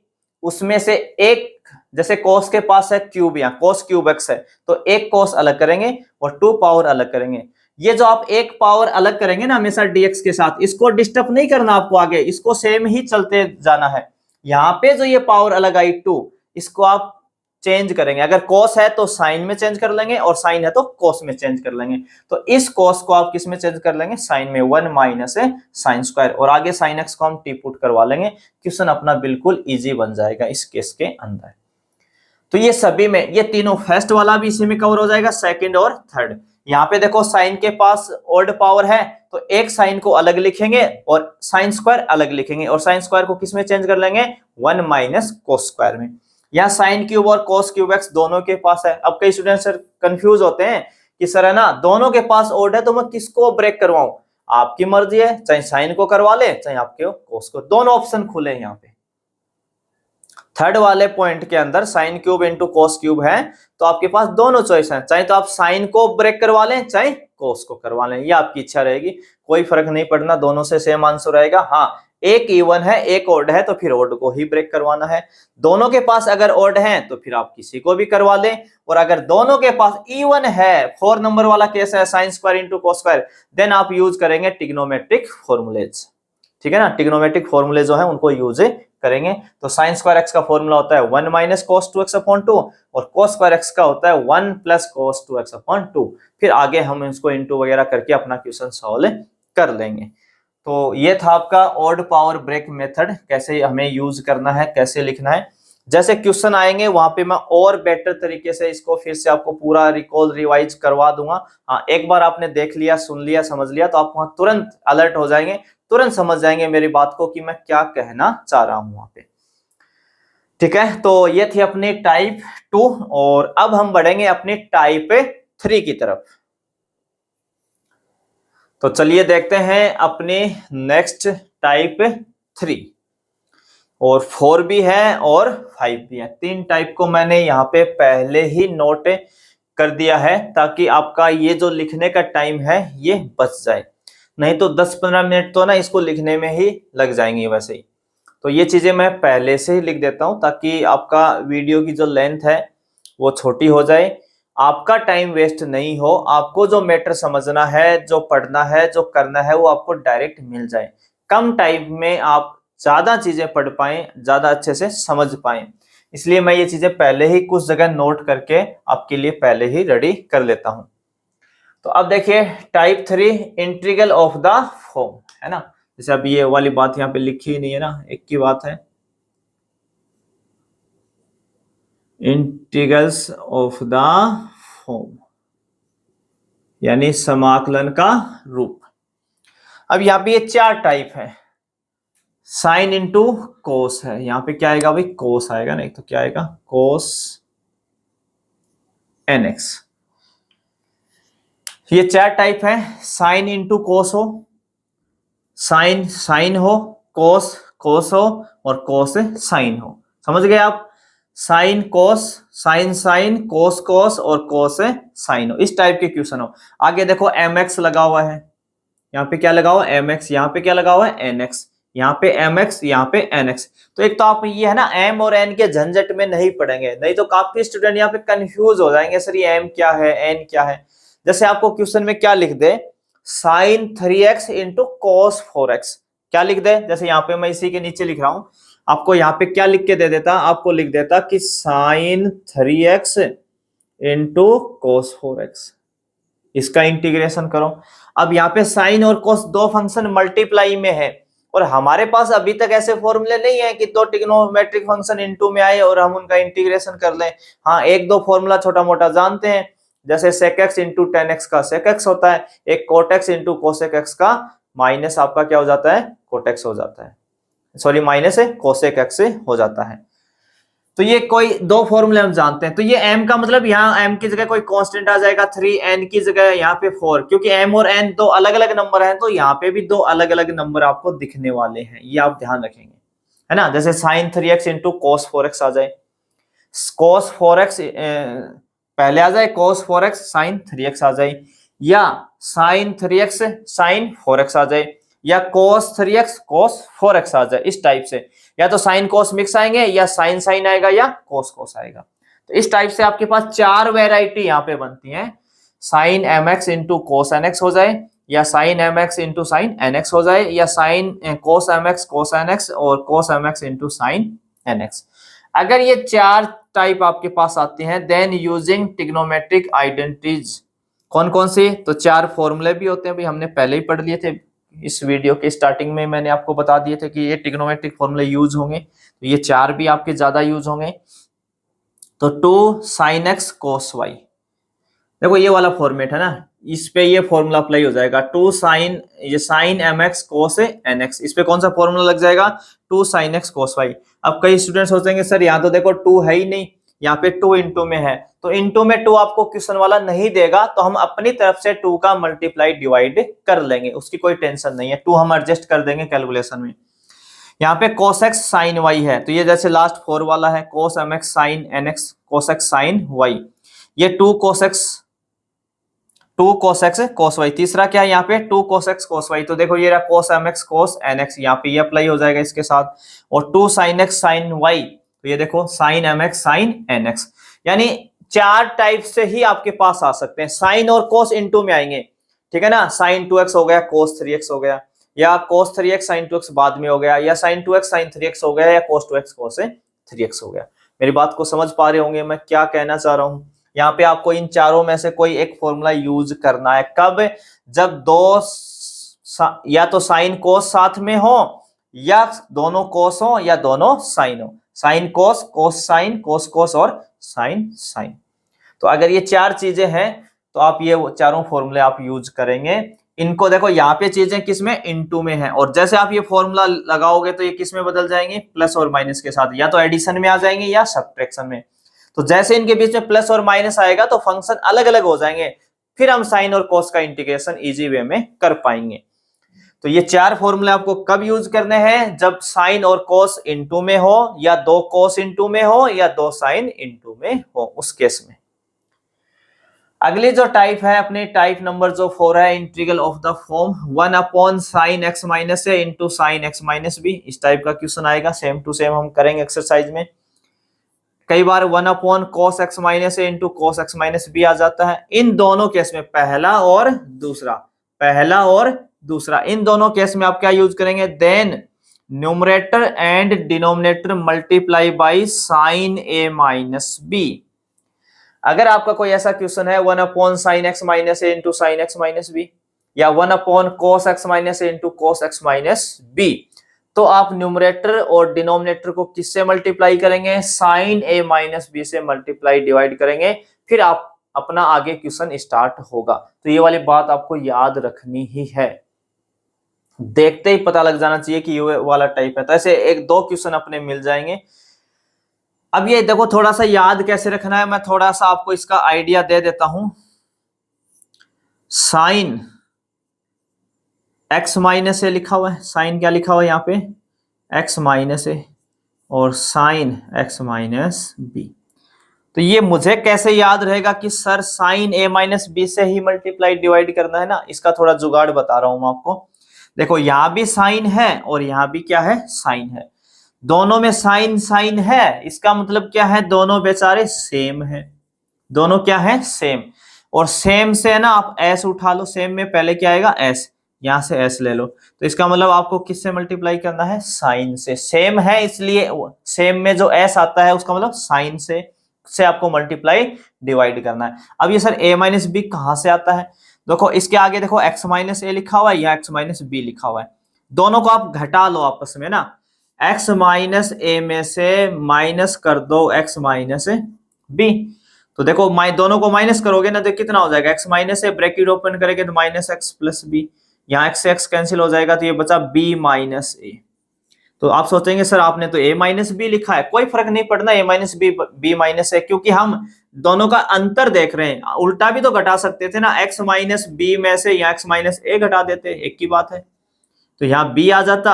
[SPEAKER 1] उसमें से एक, जैसे cos के पास है क्यूब, या cos क्यूब x है, तो एक cos अलग करेंगे और 2 पावर अलग करेंगे। ये जो आप एक पावर अलग करेंगे ना हमेशा dx के साथ, इसको डिस्टर्ब नहीं करना आपको आगे, इसको सेम ही चलते जाना है। यहाँ पे जो ये पावर अलग आई 2, इसको आप चेंज करेंगे। अगर cos है तो साइन में चेंज कर लेंगे, और साइन है तो cos में चेंज कर लेंगे। तो इस cos को आप किस में चेंज कर लेंगे? साइन में, 1 माइनस साइन स्क्वायर, और आगे साइन x को हम टी पुट करवा लेंगे। क्वेश्चन अपना बिल्कुल इजी बन जाएगा इस केस के अंदर। तो ये सभी में, ये तीनों, फर्स्ट वाला भी इसी में कवर हो जाएगा, सेकंड और थर्ड। यहाँ पे देखो साइन के पास ऑड पावर है तो एक साइन को अलग लिखेंगे और साइन स्क्वायर अलग लिखेंगे, और साइन स्क्वायर को किस में चेंज कर लेंगे? 1 माइनस cos स्क्वायर में। यहाँ साइन क्यूब और cos क्यूब x दोनों के पास है। अब कई स्टूडेंट सर कंफ्यूज होते हैं कि सर है ना, दोनों के पास ऑड है तो मैं किसको ब्रेक करवाऊं? आपकी मर्जी है, चाहे साइन को करवा ले चाहे आपके cos को, दोनों ऑप्शन खुले हैं यहाँ पे। थर्ड वाले पॉइंट के अंदर sine cube into cos cube है तो आपके पास दोनों चॉइस है, चाहे तो आप साइन को ब्रेक करवा लें चाहे cos को करवा लें, ये आपकी इच्छा रहेगी, कोई फर्क नहीं पड़ना, दोनों से सेम आंसर रहेगा। हाँ, एक इवन है एक ऑड है तो फिर ऑड को ही ब्रेक करवाना है। दोनों के पास अगर ऑड है तो फिर आप किसी को भी करवा लें, और अगर दोनों के पास इवन है, 4 नंबर वाला केस है, sine square into cos square, then आप यूज करेंगे ट्रिग्नोमेट्रिक फॉर्मूलेज। ठीक है ना, ट्रिग्नोमेट्रिक फॉर्मूले जो है उनको यूज करेंगे। तो साइन स्क्वायर x का फॉर्मूला होता है 1 माइनस cos 2x अपॉन 2, और cos स्क्वायर x का होता है 1 प्लस cos 2x अपॉन 2। फिर आगे हम इसको इंटू वगैरह करके अपना क्वेश्चन सॉल्व कर लेंगे। तो ये था आपका ऑड पावर ब्रेक मेथड, कैसे हमें यूज करना है, कैसे लिखना है। जैसे क्वेश्चन आएंगे वहां पे मैं और बेटर तरीके से इसको फिर से आपको पूरा रिकॉल रिवाइज करवा दूंगा। हाँ, एक बार आपने देख लिया, सुन लिया, समझ लिया तो आप वहां तुरंत अलर्ट हो जाएंगे, तुरंत समझ जाएंगे मेरी बात को कि मैं क्या कहना चाह रहा हूं वहां पे। ठीक है, तो ये थी अपनी टाइप 2, और अब हम बढ़ेंगे अपनी टाइप 3 की तरफ। तो चलिए देखते हैं अपने नेक्स्ट टाइप 3, और 4 भी है और 5 भी है। 3 टाइप को मैंने यहाँ पे पहले ही नोट कर दिया है ताकि आपका ये जो लिखने का टाइम है ये बच जाए, नहीं तो 10-15 मिनट तो ना इसको लिखने में ही लग जाएंगे वैसे ही। तो ये चीजें मैं पहले से ही लिख देता हूं ताकि आपका वीडियो की जो लेंथ है वो छोटी हो जाए, आपका टाइम वेस्ट नहीं हो, आपको जो मैटर समझना है, जो पढ़ना है, जो करना है वो आपको डायरेक्ट मिल जाए, कम टाइम में आप ज्यादा चीजें पढ़ पाएं, ज्यादा अच्छे से समझ पाएं। इसलिए मैं ये चीजें पहले ही कुछ जगह नोट करके आपके लिए पहले ही रेडी कर लेता हूं। तो अब देखिए type 3 integral of the form, है ना। जैसे अब ये वाली बात यहाँ पे लिखी ही नहीं है ना, एक की बात है, इंटीग्रल्स ऑफ द फॉर्म यानी समाकलन का रूप। अब यहाँ पे ये 4 टाइप है, साइन इंटू कोस है, यहाँ पे क्या आएगा भाई, कोस आएगा, नहीं तो क्या आएगा, कोस nx। ये 4 टाइप है, साइन इंटू कोस हो, साइन साइन हो, कोस कोस हो, और कोस साइन हो। समझ गए आप, साइन कोस, साइन साइन, कोस कोस और कोस साइन हो, इस टाइप के क्वेश्चन हो। आगे देखो mx लगा हुआ है, यहाँ पे क्या लगा हुआ है mx, यहाँ पे क्या लगा हुआ है nx, यहाँ पे mx, यहाँ पे nx। तो एक तो आप ये है ना m और n के झंझट में नहीं पढ़ेंगे, नहीं तो काफी स्टूडेंट यहाँ पे कंफ्यूज हो जाएंगे, सर ये m क्या है n क्या है। जैसे आपको क्वेश्चन में क्या लिख दे, sign 3x into cos 4x, क्या लिख दे, जैसे यहाँ पे मैं इसी के नीचे लिख रहा हूं, आपको यहाँ पे क्या लिख के दे देता, आपको लिख देता कि sign 3x into cos 4x, इसका इंटीग्रेशन करो। अब यहाँ पे साइन और कोस दो फंक्शन मल्टीप्लाई में है, और हमारे पास अभी तक ऐसे फॉर्मूले नहीं है कि दो ट्रिग्नोमेट्रिक फंक्शन इनटू में आए और हम उनका इंटीग्रेशन कर लें। हाँ, एक दो फॉर्मूला छोटा मोटा जानते हैं, जैसे sec x into ten x का sec x होता है, एक cot x into cosec x का माइनस आपका क्या हो जाता है, cot x हो जाता है, सॉरी माइनस cosec x हो जाता है। तो ये कोई दो फॉर्मूले हम जानते हैं। तो ये m का मतलब यहाँ m की जगह कोई कांस्टेंट आ जाएगा 3, n की जगह यहाँ पे 4, क्योंकि m और n दो अलग अलग नंबर हैं, तो यहाँ पे भी दो अलग अलग नंबर आपको दिखने वाले हैं, ये आप ध्यान रखेंगे, है ना। जैसे sign 3x into cos 4x आ जाए, कोस 4x पहले आ जाए, कोस 4x साइन 3x आ जाए, या साइन 3x साइन 4x आ जाए, या कोस 3x कोस 4x आ जाए, इस टाइप से। या तो साइन कोस मिक्स आएंगे, या साइन साइन आएगा, या कोस कोस आएगा। तो इस टाइप से आपके पास 4 वेराइटी यहाँ पे बनती है, sine mx into cos nx हो जाए, या sine mx into sine nx हो जाए, या sine cos mx cos nx, और cos mx into sine nx। अगर ये 4 टाइप आपके पास आती हैं, देन यूजिंग ट्रिग्नोमेट्रिक आइडेंटिटीज, कौन कौन सी, तो 4 फॉर्मूले भी होते हैं, भाई हमने पहले ही पढ़ लिए थे, इस वीडियो के स्टार्टिंग में मैंने आपको बता दिए थे कि ये ट्रिग्नोमेट्रिक फॉर्मूले यूज होंगे, तो ये 4 भी आपके ज्यादा यूज होंगे। तो 2 साइन एक्स कोस वाई, देखो ये वाला फॉर्मेट है ना, इस पे ये फॉर्मूला अप्लाई हो जाएगा, 2 साइन, ये साइन एम एक्स कोस एन एक्स, इस पे कौन सा फॉर्मूला लग जाएगा, 2 साइन एक्स कोस वाई। अब कई स्टूडेंट सोचेंगे सर यहाँ तो देखो 2 है ही नहीं, यहाँ पे 2 इंटू में है, तो इंटू में 2 आपको क्वेश्चन वाला नहीं देगा, तो हम अपनी तरफ से 2 का मल्टीप्लाई डिवाइड कर लेंगे, उसकी कोई टेंशन नहीं है, 2 हम एडजस्ट कर देंगे कैलकुलेशन में। यहाँ पे cos x sin y है, तो ये जैसे लास्ट 4 वाला है, cos mx sin nx cos x sin y, ये 2 cos x cos y। तीसरा क्या है यहाँ पे 2 cos x cos y, तो देखो ये रहा cos mx cos nx, यहाँ पे ये अप्लाई हो जाएगा इसके साथ, और 2 sin x sin y, तो ये देखो sin mx sin nx। यानी 4 टाइप से ही आपके पास आ सकते हैं, साइन और cos इनटू में आएंगे, ठीक है ना, sin 2x हो गया cos 3x हो गया, या cos 3x sin 2x बाद में हो गया, या sin 2x sin 3x हो गया, या cos 2x cos 3x हो गया। मेरी बात को समझ पा रहे होंगे मैं क्या कहना चाह रहा हूं। यहाँ पे आपको इन चारों में से कोई एक फॉर्मूला यूज करना है, कब, जब दो या तो साइन कोस साथ में हो, या दोनों कोस हो, या दोनों साइन हो, साइन कोस कोस साइन कोस कोस और साइन साइन। तो अगर ये 4 चीजें हैं तो आप ये चारों फॉर्मूले आप यूज करेंगे। इनको देखो यहाँ पे चीजें किसमें, इनटू में है, और जैसे आप ये फॉर्मूला लगाओगे तो ये किस में बदल जाएंगे, प्लस और माइनस के साथ, या तो एडिशन में आ जाएंगे या सब्ट्रैक्शन में। तो जैसे इनके बीच में प्लस और माइनस आएगा तो फंक्शन अलग अलग हो जाएंगे, फिर हम साइन और कोस का इंटीग्रेशन इजी वे में कर पाएंगे। तो ये 4 फॉर्मूले आपको कब यूज करने हैं, जब साइन और कोस इनटू में हो, या 2 कोस इनटू में हो, या 2 साइन इनटू में हो, उस केस में। अगली जो टाइप है, अपने टाइप नंबर जो 4 है, integral of the form 1 upon sine x minus a into sine x minus b, इस टाइप का क्वेश्चन आएगा, सेम टू सेम हम करेंगे एक्सरसाइज में। कई बार 1 upon cos x minus a into cos x minus b आ जाता है। इन दोनों केस में पहला और दूसरा इन दोनों केस में आप क्या यूज करेंगे, then numerator and denominator multiply by sine a minus b. अगर आपका कोई ऐसा क्वेश्चन है 1 upon sine x minus a into sine x minus b, या 1 upon cos x minus a into cos x minus b, तो आप numerator और denominator को किससे मल्टीप्लाई करेंगे? साइन ए माइनस बी से मल्टीप्लाई डिवाइड करेंगे, फिर आप अपना आगे क्वेश्चन स्टार्ट होगा। तो ये वाली बात आपको याद रखनी ही है, देखते ही पता लग जाना चाहिए कि ये वाला टाइप है। तो ऐसे एक दो क्वेश्चन अपने मिल जाएंगे। अब ये देखो थोड़ा सा याद कैसे रखना है, मैं थोड़ा सा आपको इसका आइडिया दे देता हूं। साइन एक्स माइनस ए लिखा हुआ है, साइन क्या लिखा हुआ है यहाँ पे? एक्स माइनस ए, और साइन एक्स माइनस बी। तो ये मुझे कैसे याद रहेगा कि sir sign a minus b से ही मल्टीप्लाई डिवाइड करना है ना? इसका थोड़ा जुगाड़ बता रहा हूं मैं आपको। देखो यहां भी साइन है और यहां भी क्या है? साइन है। दोनों में साइन साइन है, इसका मतलब क्या है? दोनों बेचारे सेम है। दोनों क्या है? सेम। और सेम से है ना आप एस उठा लो, सेम में पहले क्या आएगा? एस, यहां से एस ले लो। तो इसका मतलब आपको किससे मल्टीप्लाई करना है? साइन से। सेम है इसलिए सेम में जो एस आता है उसका मतलब साइन से आपको मल्टीप्लाई डिवाइड करना है। अब ये सर a माइनस बी कहां से आता है? देखो इसके आगे देखो x माइनस ए लिखा हुआ है या x माइनस बी लिखा हुआ है, दोनों को आप घटा लो आपस में ना। x माइनस ए में से माइनस कर दो x माइनस बी, तो देखो दोनों को माइनस करोगे ना तो कितना हो जाएगा? x माइनस ए, ब्रैकेट ओपन करेंगे तो माइनस एक्स प्लस बी, यहाँ x से x कैंसिल हो जाएगा तो ये बचा b माइनस ए। तो आप सोचेंगे सर आपने तो a माइनस बी लिखा है, कोई फर्क नहीं पड़ना a minus b b minus है, क्योंकि हम दोनों का अंतर देख रहे हैं। उल्टा भी तो घटा सकते थे ना, x माइनस बी में से यहाँ x माइनस ए घटा देते, एक की बात है। तो यहाँ b आ जाता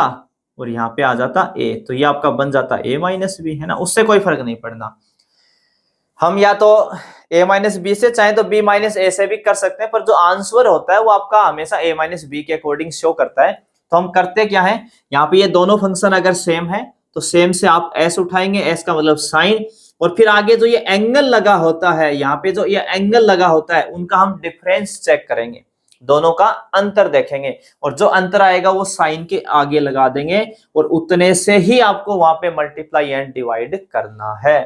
[SPEAKER 1] और यहाँ पे आ जाता a, तो ये आपका बन जाता a माइनस बी, है ना? उससे कोई फर्क नहीं पड़ना। हम या तो a माइनस बी से चाहे तो b माइनस ए से भी कर सकते हैं, पर जो आंसर होता है वो आपका हमेशा a माइनस बी के अकॉर्डिंग शो करता है। तो हम करते क्या है, यहाँ पे ये दोनों फंक्शन अगर सेम है तो सेम से आप s उठाएंगे, s का मतलब साइन, और फिर आगे जो ये एंगल लगा होता है, यहाँ पे जो ये एंगल लगा होता है उनका हम डिफरेंस चेक करेंगे, दोनों का अंतर देखेंगे, और जो अंतर आएगा वो साइन के आगे लगा देंगे, और उतने से ही आपको वहां पे मल्टीप्लाई एंड डिवाइड करना है।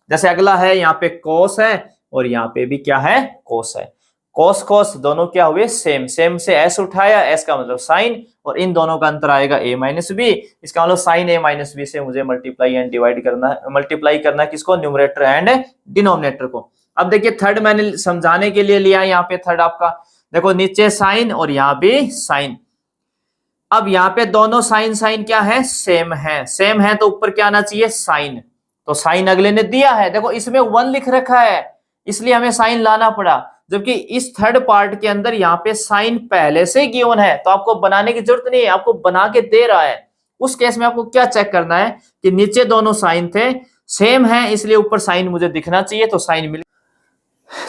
[SPEAKER 1] जैसे अगला है यहाँ पे कोस है और यहाँ पे भी क्या है? कोस है। कोस कोस दोनों क्या हुए? सेम। सेम से एस उठाया, एस का मतलब साइन, और इन दोनों का अंतर आएगा a माइनस बी, इसका मतलब साइन a माइनस बी से मुझे मल्टीप्लाई एंड डिवाइड करना है। मल्टीप्लाई करना है किसको? न्यूमरेटर एंड डिनोमिनेटर को। अब देखिए थर्ड मैंने समझाने के लिए लिया, यहाँ पे थर्ड आपका देखो नीचे साइन और यहाँ भी साइन। अब यहाँ पे दोनों साइन साइन क्या है? सेम है। सेम है तो ऊपर क्या आना चाहिए? साइन। तो साइन अगले ने दिया है, देखो इसमें 1 लिख रखा है इसलिए हमें साइन लाना पड़ा, जबकि इस थर्ड पार्ट के अंदर यहाँ पे साइन पहले से गिवन है, तो आपको बनाने की जरूरत नहीं है, आपको बना के दे रहा है। उस केस में आपको क्या चेक करना है कि नीचे दोनों साइन थे, सेम है इसलिए ऊपर साइन मुझे दिखना चाहिए, तो साइन मिल।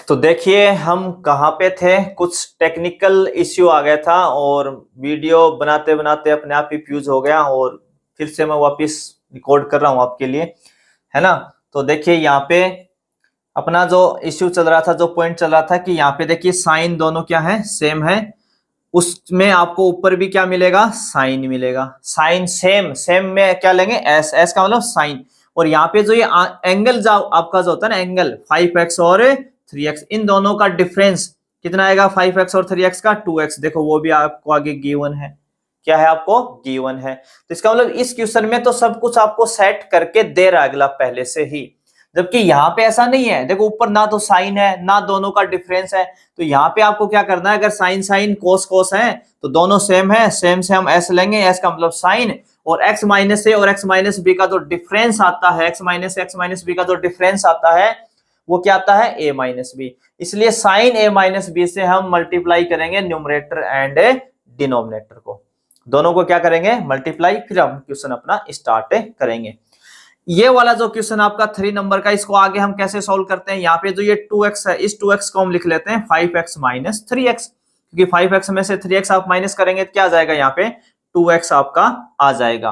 [SPEAKER 1] तो देखिए हम कहाँ पे थे, कुछ टेक्निकल इश्यू आ गया था और वीडियो बनाते बनाते अपने आप ही फ्यूज हो गया, और फिर से मैं वापस रिकॉर्ड कर रहा हूँ आपके लिए, है ना? तो देखिए यहाँ पे अपना जो इश्यू चल रहा था, जो पॉइंट चल रहा था कि यहाँ पे देखिए साइन दोनों क्या है? सेम है। उसमें आपको ऊपर भी क्या मिलेगा? साइन मिलेगा। साइन सेम, सेम में क्या लेंगे? एस, एस का मतलब साइन। और यहाँ पे जो ये एंगल जो आपका जो होता है ना, एंगल 5x और 3x, इन दोनों का डिफरेंस कितना आएगा? 5x और 3x का 2x। देखो वो भी आपको आगे गिवन है, क्या है? आपको गिवन है। तो इसका मतलब इस क्वेश्चन में तो सब कुछ आपको सेट करके दे रहा है अगला पहले से ही, जबकि यहाँ पे ऐसा नहीं है। देखो ऊपर ना तो साइन है ना दोनों का डिफरेंस है, तो यहाँ पे आपको क्या करना है, अगर साइन साइन कोस कोस है तो दोनों सेम है, सेम से हम एस लेंगे, एस का मतलब साइन, और एक्स माइनस ए और एक्स माइनस बी का जो डिफरेंस आता है, एक्स माइनस बी का जो डिफरेंस आता है वो क्या आता है? ए माइनस बी। इसलिए साइन ए माइनस बी से हम मल्टीप्लाई करेंगे न्यूमरेटर एंड डिनोमिनेटर को, दोनों को क्या करेंगे? मल्टीप्लाई। फिर हम क्वेश्चन अपना स्टार्ट करेंगे। ये वाला जो क्वेश्चन आपका 3 नंबर का, इसको आगे हम कैसे सॉल्व करते हैं? यहाँ पे जो ये 2x है, इस 2x को हम लिख लेते हैं 5x माइनस 3x, क्योंकि 5x में से 3x आप माइनस करेंगे तो क्या आ जाएगा? यहाँ पे 2x आपका आ जाएगा।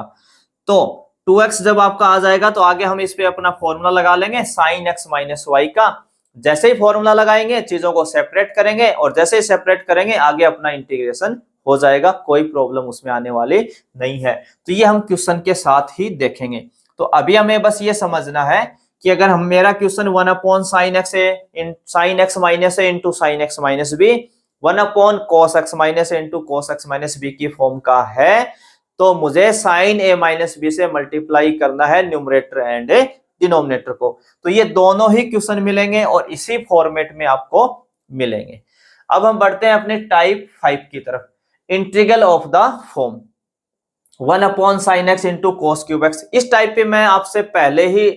[SPEAKER 1] तो 2x जब आपका आ जाएगा तो आगे हम इस पे अपना फॉर्मूला लगा लेंगे साइन x माइनस वाई का। जैसे ही फॉर्मूला लगाएंगे चीजों को सेपरेट करेंगे, और जैसे ही सेपरेट करेंगे आगे अपना इंटीग्रेशन हो जाएगा, कोई प्रॉब्लम उसमें आने वाली नहीं है। तो ये हम क्वेश्चन के साथ ही देखेंगे। तो अभी हमें बस ये समझना है कि अगर हम मेरा question 1 upon sine x a sine x minus a into sine x minus b 1 upon cos x minus a into cos x minus b की फॉर्म का है, तो मुझे साइन ए माइनस बी से मल्टीप्लाई करना है न्यूमरेटर एंड डिनोमिनेटर को। तो ये दोनों ही क्वेश्चन मिलेंगे और इसी फॉर्मेट में आपको मिलेंगे। अब हम बढ़ते हैं अपने टाइप 5 की तरफ। Integral of the form 1 upon sine x into cos cube x. इस टाइप पे मैं आपसे पहले ही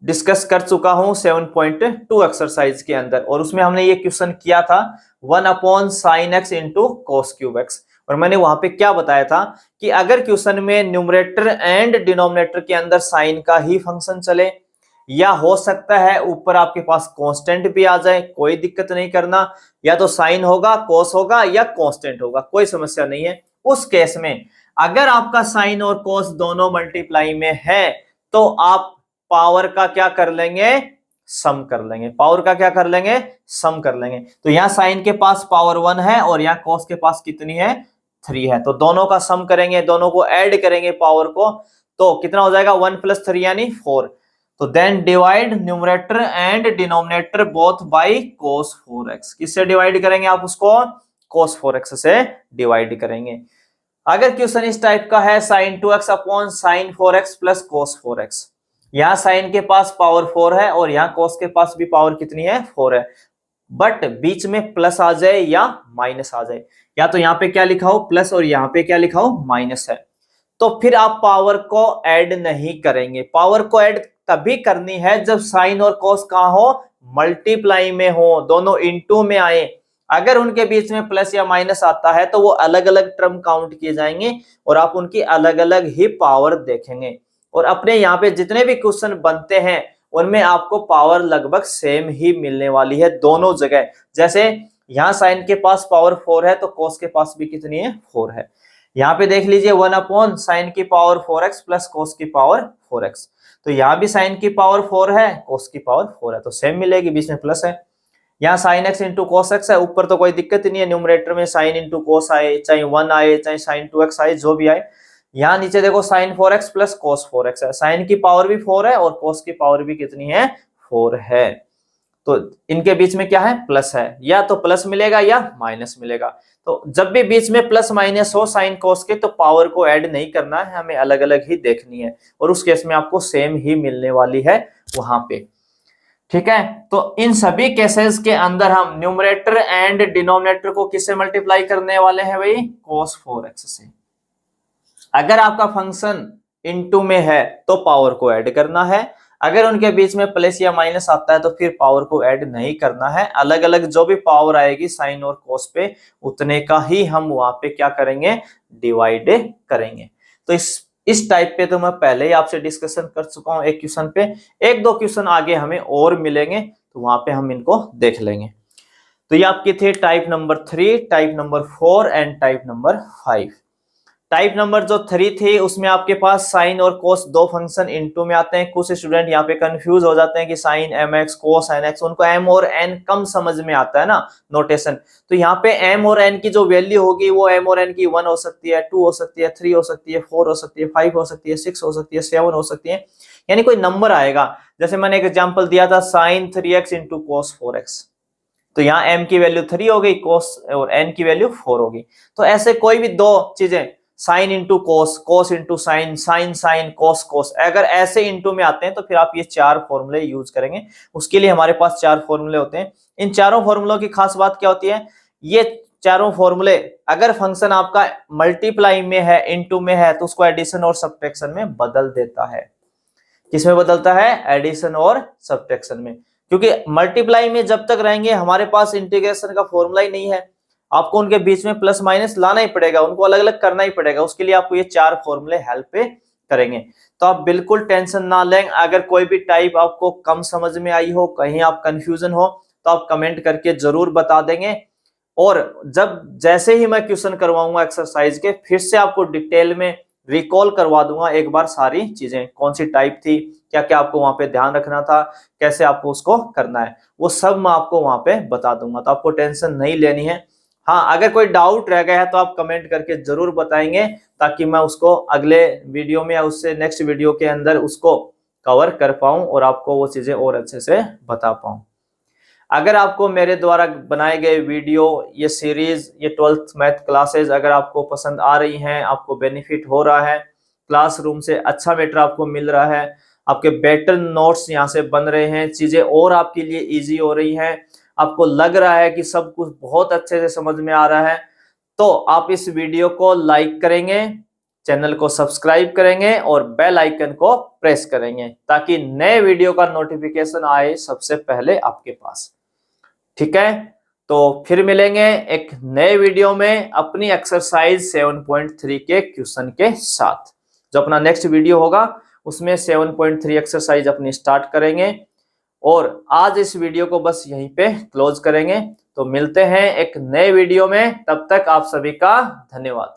[SPEAKER 1] डिस्कस कर चुका हूं 7.2 एक्सरसाइज के अंदर, और उसमें हमने ये क्वेश्चन किया था 1 upon sine x into cos cube x. और मैंने वहां पे क्या बताया था कि अगर क्वेश्चन में न्यूमरेटर एंड डिनोमिनेटर के अंदर साइन का ही फंक्शन चले, या हो सकता है ऊपर आपके पास कांस्टेंट भी आ जाए, कोई दिक्कत नहीं करना, या तो साइन होगा, कॉस होगा या कांस्टेंट होगा, कोई समस्या नहीं है। उस केस में अगर आपका साइन और कॉस दोनों मल्टीप्लाई में है तो आप पावर का क्या कर लेंगे, सम कर लेंगे। पावर का क्या कर लेंगे, सम कर लेंगे। तो यहां साइन के पास पावर 1 है और यहां कॉस के पास कितनी है, 3 है। तो दोनों का सम करेंगे, दोनों को ऐड करेंगे पावर को, तो कितना हो जाएगा 1 + 3 यानी 4। तो then divide numerator and denominator both by cos 4x। किससे डिवाइड करेंगे आप उसको, cos 4x से डिवाइड करेंगे। अगर क्वेश्चन इस टाइप का है sin 2x upon sin 4x plus cos 4x, यहां साइन के पास पावर 4 है और यहां cos के पास भी पावर कितनी है, 4 है, बट बीच में प्लस आ जाए या माइनस आ जाए, या तो यहाँ पे क्या लिखा हो प्लस और यहाँ पे क्या लिखा हो माइनस है, तो फिर आप पावर को ऐड नहीं करेंगे। पावर को ऐड तभी करनी है जब साइन और कॉस कहां हो, मल्टीप्लाई में हो, दोनों इनटू में आए। अगर उनके बीच में प्लस या माइनस आता है तो वो अलग अलग टर्म काउंट किए जाएंगे और आप उनकी अलग अलग ही पावर देखेंगे। और अपने यहाँ पे जितने भी क्वेश्चन बनते हैं उनमें आपको पावर लगभग सेम ही मिलने वाली है दोनों जगह। जैसे यहाँ साइन के पास पावर 4 है तो कॉस के पास भी कितनी है, 4 है। यहाँ पे देख लीजिए 1 अपॉन साइन की पावर 4x प्लस कॉस की पावर 4x, तो यहाँ भी साइन की पावर 4 है, कॉस की पावर 4 है, तो सेम मिलेगी, बीच में प्लस है। यहाँ sign x into cos x है, ऊपर तो कोई दिक्कत नहीं है, न्यूमरेटर में साइन इंटू कॉस आए, चाहे 1 आए चाहे साइन 2x आए, जो भी आए। यहाँ नीचे देखो sign 4x plus cos 4x है, साइन की पावर भी 4 है और कॉस की पावर भी कितनी है, 4 है। तो इनके बीच में क्या है, प्लस है, या तो प्लस मिलेगा या माइनस मिलेगा। तो जब भी बीच में प्लस माइनस हो साइन कॉस के, तो पावर को ऐड नहीं करना है, हमें अलग अलग ही देखनी है, और उस केस में आपको सेम ही मिलने वाली है वहां पे। ठीक है, तो इन सभी केसेस के अंदर हम न्यूमरेटर एंड डिनोमिनेटर को किससे मल्टीप्लाई करने वाले हैं भाई, cos 4x से। अगर आपका फंक्शन इनटू में है तो पावर को ऐड करना है, अगर उनके बीच में प्लस या माइनस आता है तो फिर पावर को ऐड नहीं करना है। अलग अलग जो भी पावर आएगी साइन और कॉस पे, उतने का ही हम वहां पे क्या करेंगे, डिवाइड करेंगे। तो इस टाइप पे तो मैं पहले ही आपसे डिस्कशन कर चुका हूं एक क्वेश्चन पे, एक दो क्वेश्चन आगे हमें और मिलेंगे तो वहां पे हम इनको देख लेंगे। तो ये आपकी थे type number 3, type number 4 and type number 5। Type number जो 3 थी उसमें आपके पास साइन और कोस दो फंक्शन इनटू में आते हैं। कुछ स्टूडेंट यहाँ पे कंफ्यूज हो जाते हैं कि साइन mx कोस nx, उनको m और n कम समझ में आता है ना नोटेशन। तो यहाँ पे m और n की जो वैल्यू होगी वो m और n की 1 हो सकती है, 2 हो सकती है, 3 हो सकती है, 4 हो सकती है, 5 हो सकती है, 6 हो सकती है, 7 हो सकती है, यानी कोई नंबर आएगा। जैसे मैंने एक एग्जाम्पल दिया था sign 3x into cos 4x, तो यहाँ m की वैल्यू 3 हो गई, कोस और n की वैल्यू 4 होगी। तो ऐसे कोई भी दो चीजें, साइन इंटू कोस, कोस इंटू साइन, साइन साइन, कोस कोस, अगर ऐसे इंटू में आते हैं तो फिर आप ये 4 फॉर्मूले यूज करेंगे। उसके लिए हमारे पास 4 फॉर्मूले होते हैं। इन चारों फॉर्मूलों की खास बात क्या होती है, ये चारों फॉर्मूले अगर फंक्शन आपका मल्टीप्लाई में है, इनटू में है, तो उसको एडिशन और सब्ट्रैक्शन में बदल देता है। किसमें बदलता है, एडिशन और सब्ट्रैक्शन में। क्योंकि मल्टीप्लाई में जब तक रहेंगे हमारे पास इंटीग्रेशन का फॉर्मूला ही नहीं है, आपको उनके बीच में प्लस माइनस लाना ही पड़ेगा, उनको अलग अलग करना ही पड़ेगा। उसके लिए आपको ये 4 फॉर्मूले हेल्प करेंगे। तो आप बिल्कुल टेंशन ना लें। अगर कोई भी टाइप आपको कम समझ में आई हो, कहीं आप कंफ्यूजन हो, तो आप कमेंट करके जरूर बता देंगे। और जब जैसे ही मैं क्वेश्चन करवाऊंगा एक्सरसाइज के, फिर से आपको डिटेल में रिकॉल करवा दूंगा एक बार सारी चीजें, कौन सी टाइप थी, क्या क्या आपको वहां पे ध्यान रखना था, कैसे आपको उसको करना है, वो सब मैं आपको वहां पे बता दूंगा। तो आपको टेंशन नहीं लेनी है। हाँ, अगर कोई डाउट रह गया है तो आप कमेंट करके जरूर बताएंगे, ताकि मैं उसको अगले वीडियो में या उससे नेक्स्ट वीडियो के अंदर उसको कवर कर पाऊं और आपको वो चीजें और अच्छे से बता पाऊं। अगर आपको मेरे द्वारा बनाए गए वीडियो, ये सीरीज, ये 12th मैथ क्लासेस अगर आपको पसंद आ रही हैं, आपको बेनिफिट हो रहा है, क्लासरूम से अच्छा मैटर आपको मिल रहा है, आपके बेटर नोट्स यहाँ से बन रहे हैं, चीजें और आपके लिए इजी हो रही हैं, आपको लग रहा है कि सब कुछ बहुत अच्छे से समझ में आ रहा है, तो आप इस वीडियो को लाइक करेंगे, चैनल को सब्सक्राइब करेंगे और बेल आइकन को प्रेस करेंगे, ताकि नए वीडियो का नोटिफिकेशन आए सबसे पहले आपके पास। ठीक है, तो फिर मिलेंगे एक नए वीडियो में अपनी एक्सरसाइज 7.3 के क्वेश्चन के साथ। जो अपना नेक्स्ट वीडियो होगा उसमें 7.3 एक्सरसाइज अपनी स्टार्ट करेंगे, और आज इस वीडियो को बस यहीं पे क्लोज करेंगे। तो मिलते हैं एक नए वीडियो में, तब तक आप सभी का धन्यवाद।